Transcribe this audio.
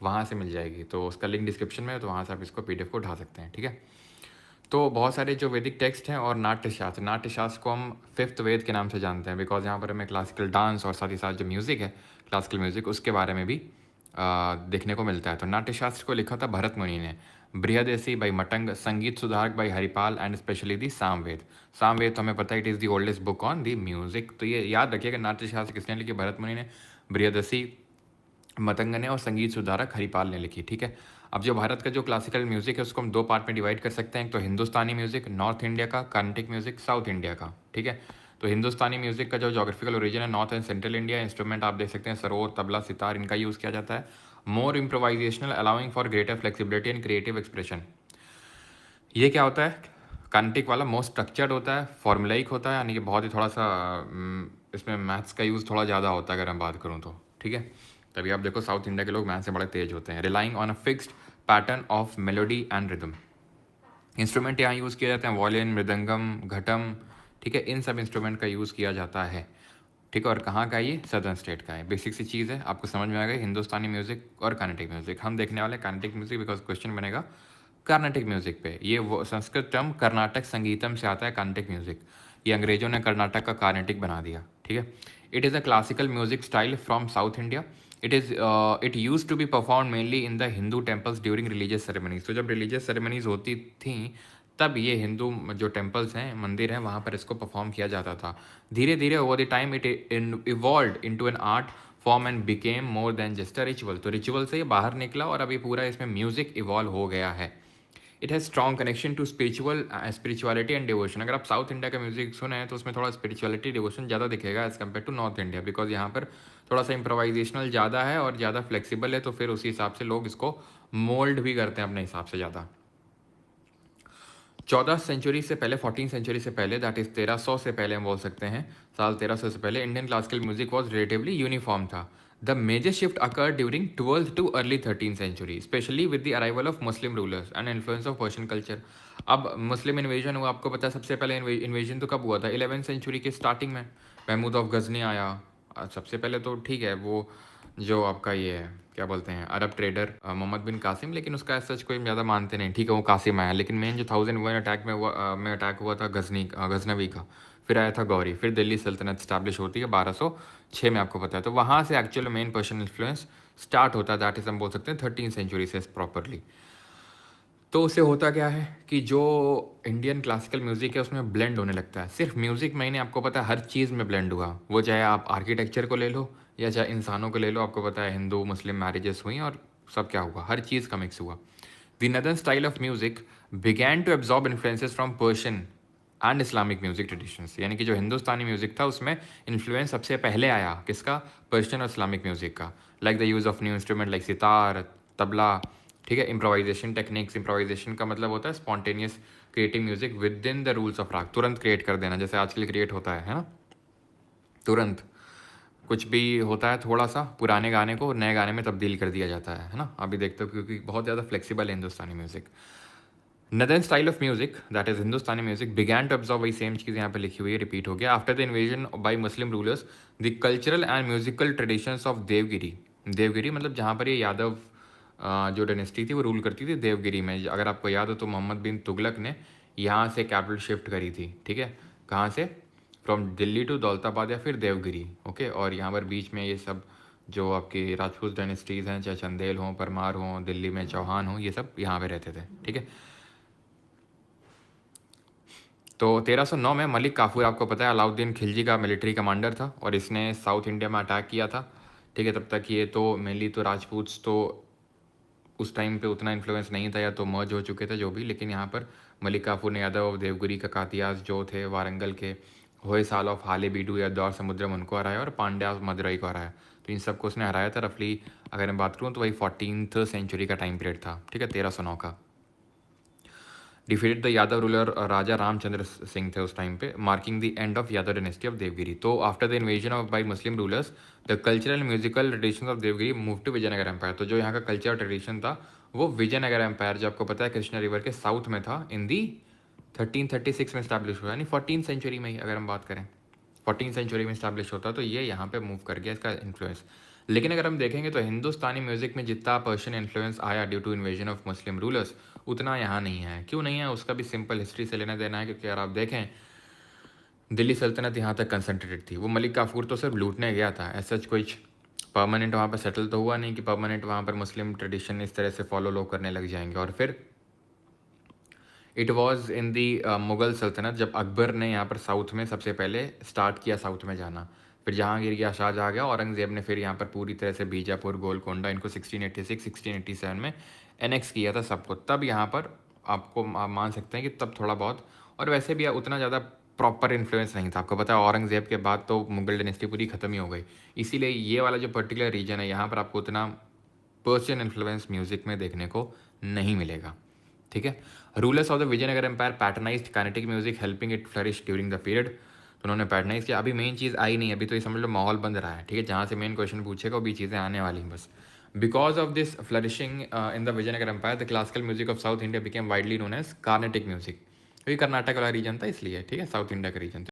वहाँ से मिल जाएगी, तो उसका लिंक डिस्क्रिप्शन में है, तो वहाँ से आप इसको PDF को उठा सकते हैं, ठीक है। तो बहुत सारे जो वैदिक टेक्स्ट हैं और नाट्यशास्त्र को हम 5th वेद के नाम से जानते हैं, बिकॉज यहाँ पर हमें क्लासिकल डांस और साथ ही साथ जो म्यूज़िक है, क्लासिकल म्यूज़िक, उसके बारे में भी देखने को मिलता है। तो नाट्यशास्त्र को लिखा था भरत मुनि ने, बृहदेसी बाई मटंग, संगीत सुधारक by Haripal and specially the Samaveda. Samaveda तो हमें पता है it is the oldest book on the music. तो ये याद रखिएगा, नाट्यशास्त्र किसने लिखी? भरत मुनि ने, बृहदसी मतंग ने और संगीत सुधारक हरिपाल ने लिखी, ठीक है। अब जो भारत का जो क्लासिकल म्यूजिक है उसको हम 2 पार्ट में डिवाइड कर सकते हैं, एक तो हिंदुस्तानी म्यूजिक नॉर्थ इंडिया का, कर्नाटिक म्यूजिक साउथ इंडिया का, ठीक है। तो हिंदुस्तानी म्यूजिक का जो जोग्राफिकल ओरिजिन है north and central India, instrument आप देख सकते हैं सरोद, तबला, सितार, इनका यूज़ किया जाता है। More improvisational, allowing for greater flexibility and creative expression. ये क्या होता है? कर्नाटिक वाला मोस्ट स्ट्रक्चर्ड होता है, फॉर्मुलाइक होता है, यानी कि बहुत ही थोड़ा सा इसमें मैथ्स का यूज़ थोड़ा ज़्यादा होता है अगर हम बात करूँ तो, ठीक है। तभी आप देखो साउथ इंडिया के लोग मैथ्स से बड़े तेज होते हैं। Relying on a fixed pattern of melody and rhythm. Instrument यहाँ यूज़ किए जाते हैं वायलिन, मृदंगम, घटम, ठीक है। इन सब इंस्ट्रूमेंट का यूज़ किया जाता है, ठीक है। और कहाँ का है ये? सदर्न स्टेट का है। बेसिक सी चीज़ है, आपको समझ में आ गई। हिंदुस्तानी म्यूजिक और कर्नाटिक म्यूजिक हम देखने वाले कर्नाटिक म्यूजिक, बिकॉज क्वेश्चन बनेगा कर्नाटिक म्यूजिक पे। ये वो संस्कृत टर्म कर्नाटक संगीतम से आता है, कर्नाटिक म्यूजिक। ये अंग्रेजों ने कर्नाटक का कार्नेटिक बना दिया, ठीक है। It is a classical music style from South India. It use to be perform mainly in the Hindu temples during religious ceremonies. तो जब रिलीजियस सेरेमनीज होती थी तब ये हिंदू जो टेम्पल्स हैं, मंदिर हैं, वहाँ पर इसको परफॉर्म किया जाता था। धीरे धीरे over the time it evolved into an art form and became more than just a ritual. तो रिचुअल से ये बाहर निकला और अभी पूरा इसमें म्यूजिक इवॉल्व हो गया है। It has strong connection to spirituality and devotion. अगर आप साउथ इंडिया का म्यूजिक सुने हैं तो उसमें थोड़ा स्पिरिचुअलिटी डिवोशन ज़्यादा दिखेगा as compare to North India, because यहाँ पर थोड़ा सा इम्प्रोवाइजेशनल ज़्यादा है और ज़्यादा फ्लेक्सिबल है, तो फिर उसी हिसाब से लोग इसको मोल्ड भी करते हैं अपने हिसाब से ज़्यादा। 14 सेंचुरी से पहले, 14 सेंचुरी से पहले, दैट इज़ 1300 से पहले हम बोल सकते हैं, साल 1300 से पहले Indian classical music was relatively uniform था। The major shift occurred during 12th to early 13th century, especially with the arrival of Muslim rulers and influence of Persian culture. अब मुस्लिम इन्वेजन हुआ, आपको पता है सबसे पहले इन्वेजन तो कब हुआ था? 11th सेंचुरी के स्टार्टिंग में महमूद ऑफ गजनी आया। सबसे पहले तो ठीक है, वो जो आपका ये है क्या बोलते हैं, अरब ट्रेडर मोहम्मद बिन कासिम, लेकिन उसका सच कोई ज़्यादा मानते नहीं, ठीक है, वो कासिम आया। लेकिन मेन जो 1001 अटैक में अटैक हुआ था गजनवी का, फिर आया था गौरी, फिर दिल्ली सल्तनत स्टैब्लिश होती है 1206 में, आपको पता है। तो वहाँ से actual main Persian influence start होता है, दैट इज हम बोल सकते हैं 13th सेंचुरी से प्रॉपरली। तो उससे होता क्या है कि जो इंडियन क्लासिकल म्यूज़िक है उसमें ब्लेंड होने लगता है। सिर्फ म्यूज़िक में ही नहीं, आपको पता है हर चीज़ में ब्लेंड हुआ। वो चाहे आप आर्किटेक्चर को ले लो या चाहे इंसानों को ले लो, आपको पता है हिंदू मुस्लिम मैरिजेस हुई और सब क्या हुआ, हर चीज़ का मिक्स हुआ। The northern style of music began to absorb influences from Persian and Islamic music traditions. यानी कि जो हिंदुस्तानी म्यूजिक था उसमें इन्फ्लुएंस सबसे पहले आया किसका? पर्शियन और इस्लामिक म्यूजिक का। Like the use of new instrument like sitar, tabla, ठीक है। इम्प्रोवाइजेशन टेक्निक्स, इम्प्रोवाइजेशन का मतलब होता है spontaneous creative music with in the rules of राग, तुरंत क्रिएट कर देना, जैसे आजकल क्रिएट होता है ना, तुरंत कुछ भी होता है थोड़ा सा पुराने गाने को नए गाने में तब्दील कर दिया जाता है ना, अभी देखते हो, क्योंकि बहुत ज़्यादा फ्लेक्सिबल है Hindustani music. Northern style of music that is Hindustani music began to observe, वही सेम चीज़ यहाँ पे लिखी हुई है, रिपीट हो गया। After the invasion by Muslim rulers the cultural and musical traditions of Devagiri. Devagiri मतलब जहाँ पर ये यादव जो डायनेस्टी थी वो रूल करती थी देवगिरी में। अगर आपको याद हो तो मोहम्मद बिन तुगलक ने यहाँ से कैपिटल शिफ्ट करी थी, ठीक है। कहाँ से? फ्रॉम दिल्ली टू दौलताबाद या फिर देवगिरी, ओके। और यहाँ पर बीच में ये सब जो आपकी राजपूत डायनेस्टीज़ हैं, चाहे चंदेल हों, परमार हों, दिल्ली में चौहान हों, ये सब यहाँ पे रहते थे, ठीक है। तो 1309 में मलिक काफूर, आपको पता है अलाउद्दीन खिलजी का मिलिट्री कमांडर था और इसने साउथ इंडिया में अटैक किया था, ठीक है। तब तक ये तो मेनली तो राजपूत्स तो उस टाइम पे उतना इन्फ्लुएंस नहीं था या तो मर्ज हो चुके थे जो भी, लेकिन यहाँ पर मलिक काफूर ने यादव देवगिरी का कातियास जो थे वारंगल के, होयसाल ऑफ हाले बीडू या दौर समुद्रम उनको हराया और पांड्या ऑफ मदुरई को हराया। तो इन सबको उसने हराया था रफली, अगर मैं बात करूँ तो वही 14th सेंचुरी का टाइम पीरियड था, ठीक है, 1309 का। Defeated the Yadav ruler Raja Ramchandra Singh थे उस टाइम पे, marking the end of Yadav dynasty of Devagiri. तो after the invasion of by Muslim rulers the cultural musical tradition of Devagiri move to Vijayanagara empire. तो जो यहाँ का कल्चर ट्रेडिशन था वो विजयनगर एम्पायर, जो आपको पता है कृष्णा रिवर के साउथ में था, इन दी 1336 में स्टैब्लिश हुआ, यानी 14th सेंचुरी में ही अगर हम बात करें 14th सेंचुरी में स्टैब्लिश होता, तो ये यहाँ पे मूव कर गया इसका इन्फ्लुएंस। लेकिन अगर हम देखेंगे तो हिंदुस्तानी म्यूज़िक में जितना पर्शियन इन्फ्लुएंस आया due to invasion of Muslim rulers, उतना यहाँ नहीं है। क्यों नहीं है उसका भी सिंपल हिस्ट्री से लेना देना है, क्योंकि अगर आप देखें दिल्ली सल्तनत यहाँ तक कंसंट्रेटेड थी। वो मलिक काफूर तो सिर्फ लूटने गया था, ऐसा कुछ परमानेंट वहाँ पर सेटल तो हुआ नहीं कि परमानेंट वहाँ पर मुस्लिम ट्रेडिशन इस तरह से फॉलो लोग करने लग जाएंगे। और फिर इट वॉज इन दी मुग़ल सल्तनत, जब अकबर ने यहाँ पर साउथ में सबसे पहले स्टार्ट किया साउथ में जाना, फिर जहांगीर गया, शाहजहाँ गया, औरंगज़ेब ने फिर यहाँ पर पूरी तरह से बीजापुर, गोलकोंडा इनको 1686 1687 में एनेक्स किया था सबको। तब यहाँ पर आपको आप मान सकते हैं कि तब थोड़ा बहुत, और वैसे भी उतना ज़्यादा प्रॉपर इन्फ्लुएंस नहीं था। आपको पता है औरंगज़ेब के बाद तो मुगल डायनेस्टी पूरी ख़त्म ही हो गई, इसीलिए ये वाला जो पर्टिकुलर रीजन है यहाँ पर आपको उतना पर्शियन इन्फ्लुएंस म्यूज़िक में देखने को नहीं मिलेगा। ठीक है। Rulers of the Vijayanagara empire patronized Carnatic music helping it flourish during the period. तो उन्होंने पैटर्नाइज किया। अभी मेन चीज़ आई नहीं, अभी तो ये समझ लो माहौल बंद रहा है। ठीक है, जहाँ से मेन क्वेश्चन पूछेगा वो भी चीज़ें आने वाली हैं बस। Because of this flourishing in the Vijayanagara empire the classical music of south India became widely known as Carnatic music. क्योंकि कर्नाटक वाला रीजन था इसलिए, ठीक है, साउथ इंडिया का रीजन था।